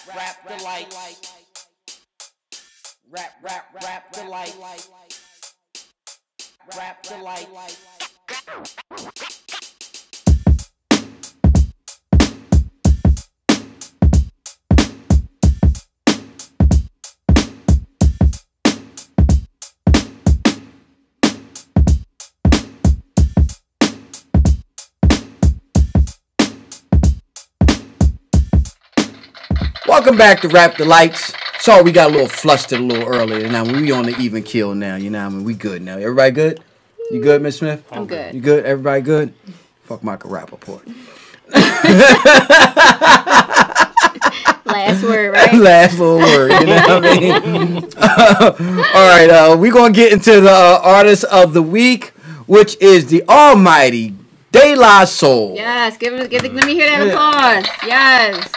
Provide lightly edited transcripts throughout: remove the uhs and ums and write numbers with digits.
Rap Delites. Rap Delites. Rap Delites. Welcome back to Rap Delites. Sorry we got a little flustered a little earlier. Now we on the even kill now. You know what I mean? We good now. Everybody good? You good, Miss Smith? I'm good. You good? Everybody good? Fuck Michael Rappaport. Last word, right? Last little word. You know what I mean? All right. We're going to get into the artist of the week, which is the almighty Delites. Yes, let me hear that applause. Yes.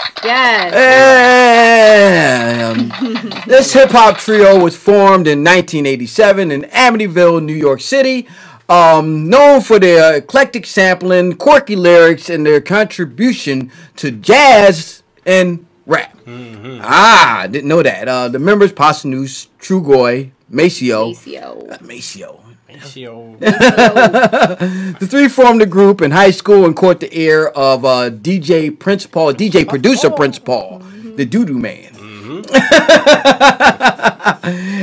This hip-hop trio was formed in 1987 in Amityville, New York City. Known for their eclectic sampling, quirky lyrics, and their contribution to jazz and rap. Didn't know that. The members, Posdnuos, Trugoy, Maseo. The three formed a group in high school and caught the ear of DJ producer Prince Paul, the Doo-Doo Man.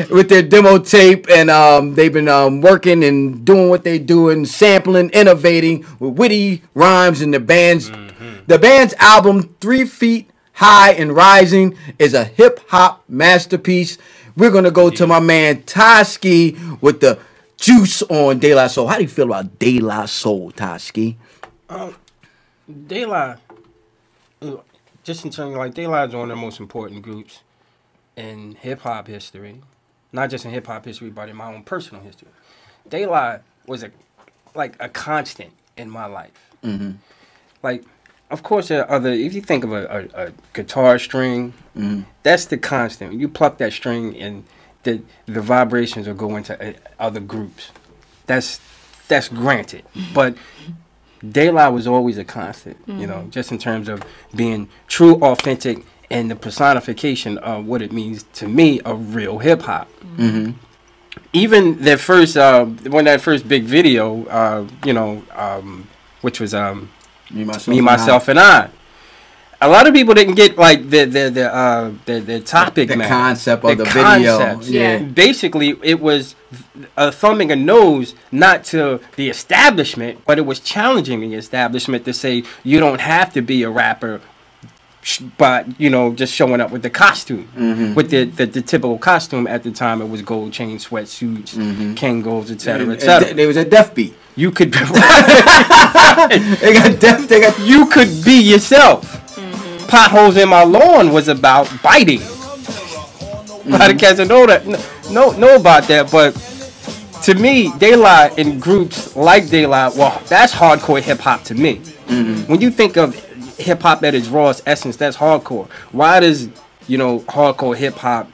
With their demo tape, and they've been working and doing what they do and sampling, innovating with witty rhymes. And the band's album 3 Feet High and Rising is a hip hop masterpiece. We're gonna go to my man Toski with the juice on Delites. How do you feel about Delites, Toski? Delites, just in terms of Delites are one of the most important groups in hip hop history, not just in hip hop history, but in my own personal history. Delites was a constant in my life. Of course, there are other. If you think of a guitar string, that's the constant. When you pluck that string, and the vibrations will go into other groups. That's granted, but Delites was always a constant. You know, just in terms of being true, authentic, and the personification of what it means to me of real hip hop. Even their first, that first big video, which was Me, Myself, and I. A lot of people didn't get the topic, the concept of the video. Yeah. Basically, it was thumbing a nose not to the establishment, but it was challenging the establishment to say you don't have to be a rapper, but just showing up with the costume, with the typical costume at the time. It was gold chain sweatsuits, Kangos, etc., etc. There was a death beat. You could be You could be yourself. Potholes in My Lawn was about biting. A lot of cats don't know about that, but to me, Delites and groups like Delites, well, that's hardcore hip hop to me. When you think of hip hop at its rawest essence, that's hardcore. Why does hardcore hip hop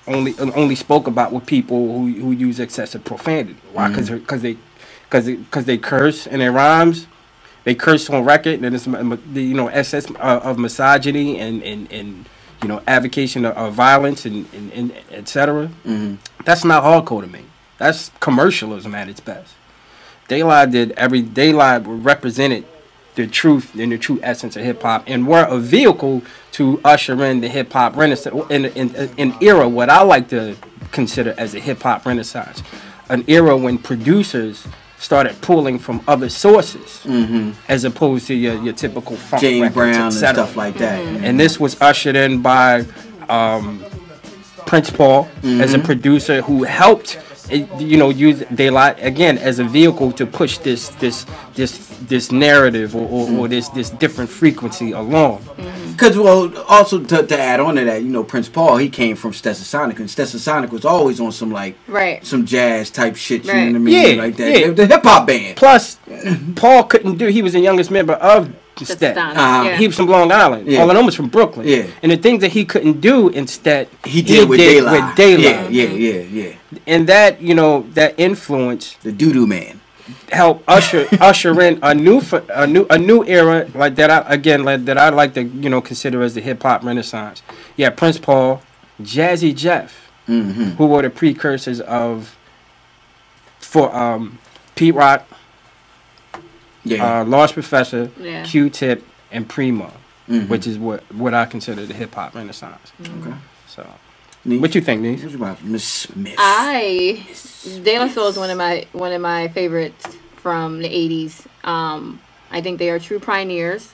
only spoke about with people who use excessive profanity? Why? Because they curse in their rhymes. They curse on record, and it's excess of misogyny and advocation of violence and etc. That's not hardcore to me. That's commercialism at its best. Delites represented the truth and the true essence of hip hop, and were a vehicle to usher in the hip hop renaissance, an era what I like to consider as a hip hop renaissance, an era when producers started pulling from other sources, as opposed to your typical funk James records, Brown and etc. stuff like that. And this was ushered in by Prince Paul as a producer who helped use Delites again as a vehicle to push this narrative or this different frequency along. Because, also to add on to that, Prince Paul, he came from Stetsasonic, and Stetsasonic was always on some some jazz type shit, you know what I mean? Like that. Yeah. The hip hop band. Plus, Paul couldn't he was the youngest member of Stet. He was from Long Island. All I know was from Brooklyn. Yeah. And the things that he couldn't do in Stet, he did with Delites. Yeah. And that, that influence, the Doo-Doo Man, help usher in a new era that I like to consider as the hip hop renaissance. Yeah, Prince Paul, Jazzy Jeff, who were the precursors for Pete Rock, Large Professor, Q-Tip, and Primo, which is what I consider the hip hop renaissance. Okay. So, Niece? what you think, Niece? What about Miss Smith? De La Soul is one of my favorites from the 80s. I think they are true pioneers.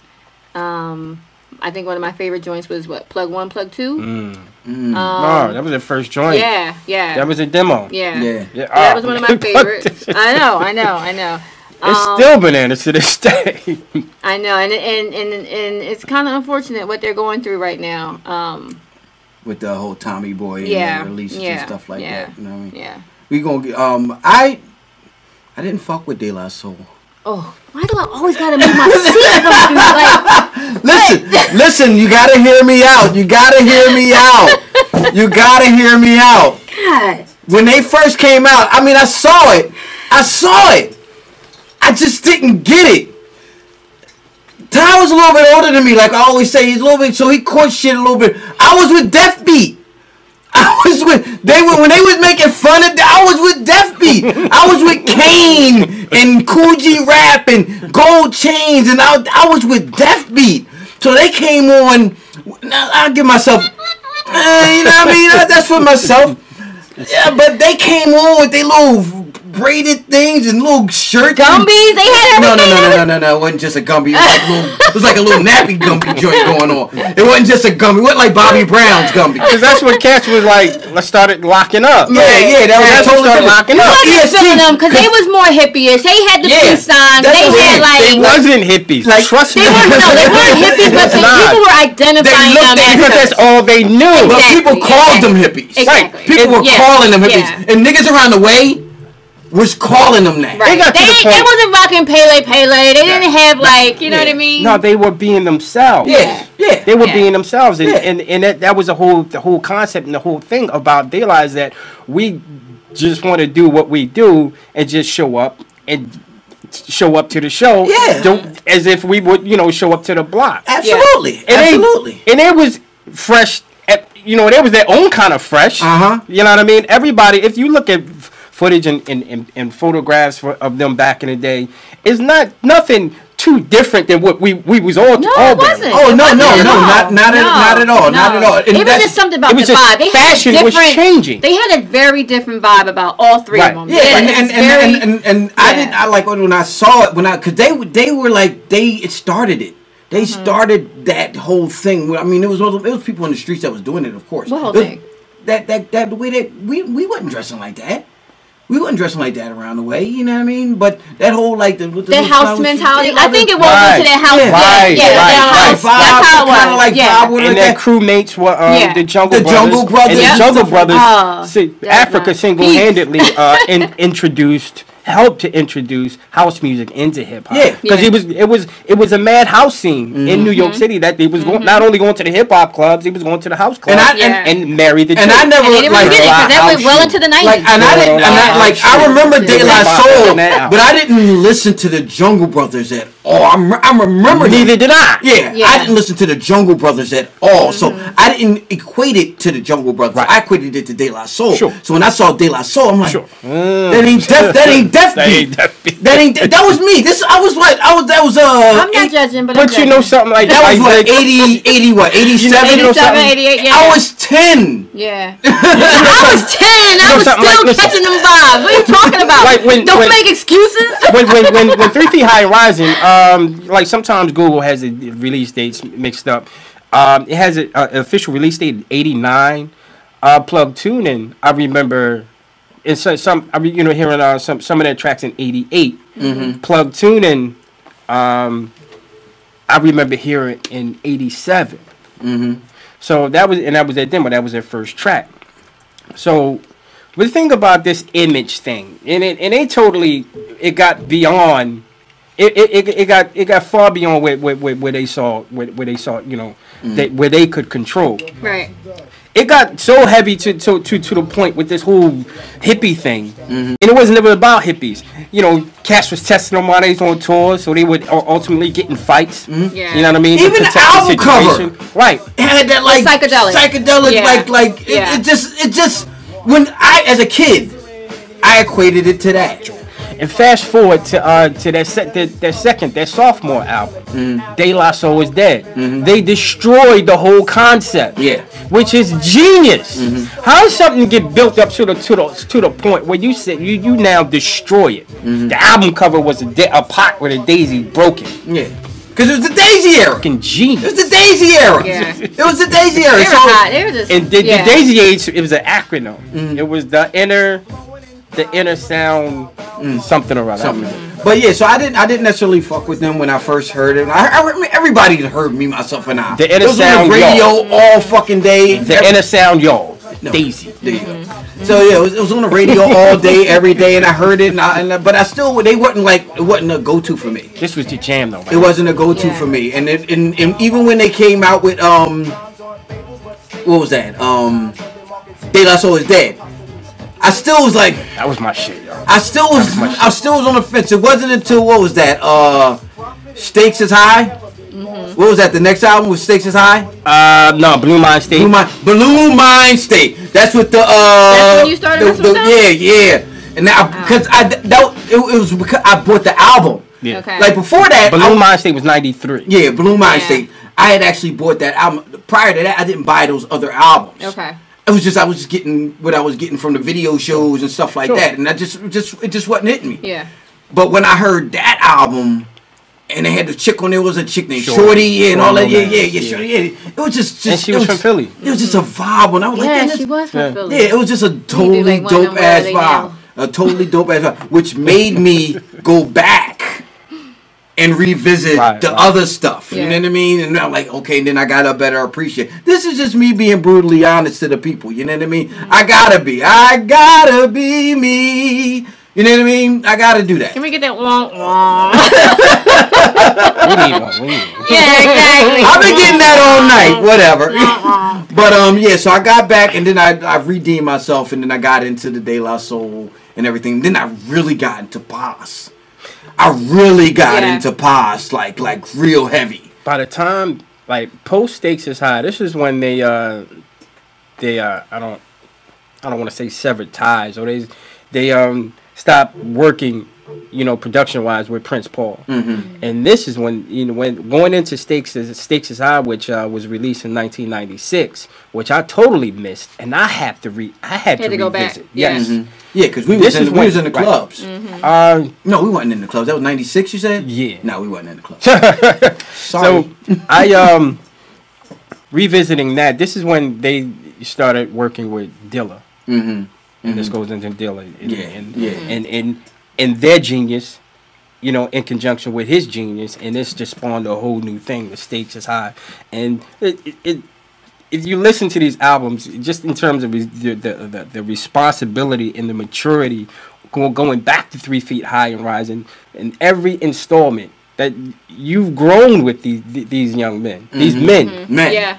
I think one of my favorite joints was Plug 1, Plug 2. Oh, that was their first joint. Yeah. That was a demo. Yeah. That was one of my favorites. I know. It's still bananas to this day. I know, and it's kind of unfortunate what they're going through right now. With the whole Tommy Boy and the releases and stuff like that. You know what I mean? Yeah. We gonna get I didn't fuck with De La Soul. Oh, why do I always gotta move my seat? Like, listen, you gotta hear me out. You gotta hear me out. God. When they first came out, I mean, I saw it. I just didn't get it. Ty was a little bit older than me, like I always say. He's a little bit, so he caught shit a little bit. I was with Death Beat. When they was making fun of. I was with Death Beat. I was with Kane and Cool G Rap and Gold Chains, and I was with Death Beat. So they came on. I'll give myself. You know what I mean? That's for myself. Yeah, but they came on with their little braided things and little shirts. Gumbies? They had everything. No. It wasn't just a Gumby. It was like a little nappy Gumby joint going on. It wasn't just a Gumby. It wasn't like Bobby Brown's Gumby. Because that's when cats was like, let's start locking up. Yeah. That was totally locking up. Because they was more hippie-ish. They had the peace signs. They had like. They wasn't hippies. Like, trust me. They weren't hippies, but people were identifying them as. Because that's all they knew. But people called them hippies. Exactly. People were calling them hippies. And niggas around the way was calling them that. Right. They wasn't rocking Pele. They didn't have like, you know what I mean? No, they were being themselves. Yeah. They were being themselves, and that was the whole concept and the whole thing about Delites is that we just want to do what we do and just show up to the show. Yeah. As if we would, show up to the block. Absolutely. And it was fresh. They was their own kind of fresh. You know what I mean? Everybody, if you look at footage and photographs of them back in the day, is nothing too different than what we was all. No, it wasn't. Oh no, not at all. And it was just something about the vibe. Fashion was changing. They had a very different vibe about all three of them. Yeah, and I like when I saw it because they were like it started it. They started that whole thing. I mean, it was people in the streets that was doing it, of course. What whole thing? That the way that we wasn't dressing like that. We wasn't dressing like that around the way, you know what I mean? But that whole like the house mentality. I think it was into that house. Right. That's how it was. Kind of like vibe and their crewmates were the Jungle Brothers. And the Jungle Brothers, Africa single-handedly helped to introduce house music into hip hop. Yeah, because it was a mad house scene in New York City that they was not only going to the hip hop clubs, he was going to the house clubs and married the. And I never because that went well into the 90s. I remember De La Soul, but I didn't listen to the Jungle Brothers at all. I remember. Neither did I. Yeah, I didn't listen to the Jungle Brothers at all, so I didn't equate it to the Jungle Brothers. Right. I equated it to De La Soul. Sure. So when I saw De La Soul, I'm like, that ain't Death Beat. That was me. I'm not judging, but you know something like that was what 87, 88. Yeah. I was 10. Yeah. I was 10. I was still catching them vibes. What are you talking about? Don't make excuses. When 3 Feet High and Rising, like sometimes Google has the release dates mixed up. It has an official release date in '89. Plug Tuning, I remember. And hearing some of their tracks in '88. Plug Tuning, I remember hearing in '87. So that was their demo. That was their first track. So the thing about this image thing, it got beyond it got far beyond where they saw you know where they could control. Right. It got so heavy to the point with this whole hippie thing, and it wasn't ever about hippies. You know, Cash was testing them while they was on tour, so they would ultimately get in fights. Yeah. You know what I mean? Even the album cover, right? It had that like psychedelic, Yeah. like Yeah. it just when I as a kid, I equated it to that. And fast forward to their sophomore album, De La Soul is Dead. They destroyed the whole concept. Yeah. Which is genius. How does something get built up to the point where you said you now destroy it? The album cover was a pot with a daisy broken. Yeah. Because it was the Daisy era. Fucking genius. It was the Daisy era. Yeah. It was the Daisy era. They were hot. They were just. And the Daisy Age, it was an acronym. It was the inner sound something or other. But yeah, so I didn't necessarily fuck with them when I first heard it. Everybody heard Me, Myself, and I. The Inner it was Sound, on the radio all fucking day. The Inner Sound, y'all. No. Daisy. There you go. So yeah, it was on the radio all day, every day, and I heard it. But I still, it wasn't a go-to for me. This was the jam though. Man. It wasn't a go-to for me. And even when they came out with what was that? De La Soul is Dead. I still was like, that was my shit, y'all. I still was on the fence. It wasn't until what was that? Stakes is High. What was that? The next album was Stakes is High. No, Blue Mind State. Blue Mind State. That's what the That's when you started messing with them? Yeah. And now because it was because I bought the album. Yeah. Okay. Like before that, Blue Mind State was '93. Yeah, Blue Mind State. I had actually bought that album. Prior to that, I didn't buy those other albums. Okay. I was just getting what I was getting from the video shows and stuff like that, and it just wasn't hitting me. Yeah. But when I heard that album, and they had the chick on there, was a chick named Shorty and all that, Shorty, it was just and she was from Philly. It was just a vibe, and I was like, Yeah, she was from Philly. yeah, it was just a totally dope ass vibe, a totally dope ass vibe, which made me go back and revisit the other stuff. You know what I mean? And I'm like, okay, then I gotta better appreciate. This is just me being brutally honest to the people. You know what I mean? I gotta be me. You know what I mean? I gotta do that. Can we get that wonk wonk? We need one. Yeah, exactly. I've been getting that all night. Whatever. But yeah, so I got back and then I redeemed myself and then I got into the De La Soul and everything. Then I really got into Pos. I really got into Pos like real heavy. By the time like post Stakes is High, this is when they I don't want to say severed ties or they stopped working, you know, production wise with Prince Paul. And this is when, you know, when going into Stakes is High, which was released in 1996, which I totally missed, and I had to go back. revisit. Yes. Yeah, because we was in the clubs. No, we wasn't in the clubs. That was 96, you said? Yeah. No, we wasn't in the clubs. Sorry. So I revisiting that. This is when they started working with Dilla. And this goes into Dilla. And their genius, you know, in conjunction with his genius, and this just spawned a whole new thing. The Stakes is High, and if you listen to these albums, just in terms of the responsibility and the maturity, going back to 3 Feet High and Rising, and every installment that you've grown with these young men, these men, Yeah.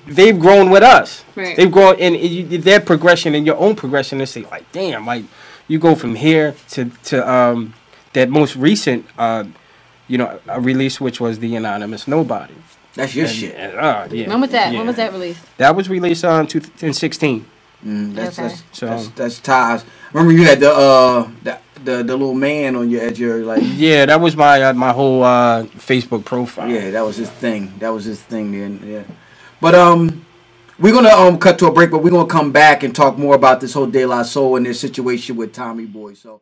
They've grown with us. Right. They've grown, and their progression and your own progression. They say like, damn, like you go from here to that most recent, release, which was the Anonymous Nobody. That's your shit. Yeah. When was that? Yeah. When was that released? That was released in 2016. That's ties. Remember you had the little man on your like. Yeah, that was my whole Facebook profile. Yeah, that was his thing. Then. Yeah, but we're gonna cut to a break, but we're gonna come back and talk more about this whole De La Soul and their situation with Tommy Boy. So.